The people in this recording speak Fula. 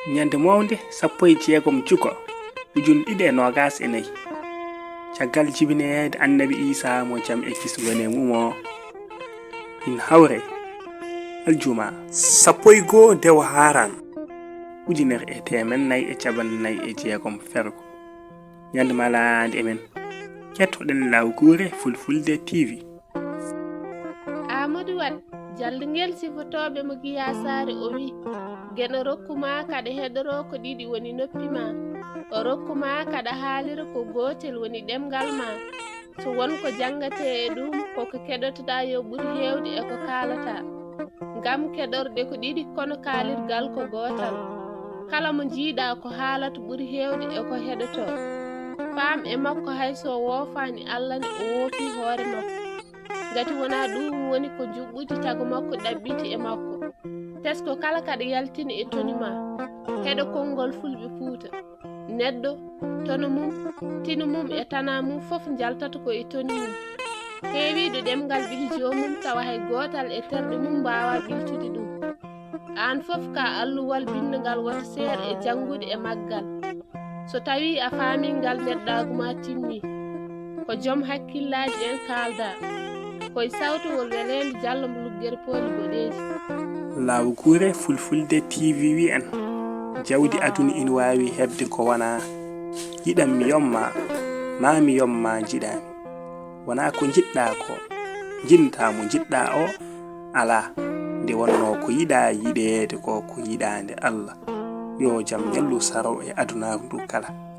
Nyande mawnde 16 Juko ujun ɗiɗi nogas e nayi caggal jibineede annabi Isa mo jam e kisgone mumo in hawre aljuma 11 dew haran ujunere e temen nayi e caban nayi e jeegom fergo nyande malande emen kettoɗen lawgure fulfulde TV Amadou Wat jaldingel sifotoɓe mo giya sare o wi gena rokkuma kada hedoro ko ɗiɗi woni noppima o rokkuma kada haalira ko gotel woni ɗemgal ma so wonko jangate e ɗum koko keɗotoɗa yo ɓuri hewde e ko kalata ngam keɗorde ko ɗiɗi kono kalirgal ko gotal kala mo jiiɗa ko haalata ɓuri hewde e ko heɗoto faam e makko hayso woofani Allah ne o woofi hoore makko ngati wona ɗum woni ko juɓɓuti tago makko ɗaɓɓiti e makko tesko kala kaɗa yaltina e toni ma heɗo konngol fulɓe Fuuta neɗɗo tono mum tino mum e tana mum fof jaltata ko e toni mum heewiɗo ɗemgal ɓihi jomum tawa hay gotal e terɗe mum mbawa ɓiltude ɗum an fof ka alluwal bindagal wata seeɗa e janngude e maggal so tawi a faamingal neɗɗaguma timmi ko joom hakkillaji en kalda koye sawtowol welede Diallo mo luggere Pooli boɗeji lawgure fulfulde TV wi en jawdi aduna ina wawi hebde ko wana yiɗam mi yomma ma mi yomma jiɗami wona ko jiɗɗa ko jinnata mo jiɗɗa o ala nde wonno ko yiɗa yiɗede ko ko yiɗande Allah yo jam ñallu saro e adunaru ndu kala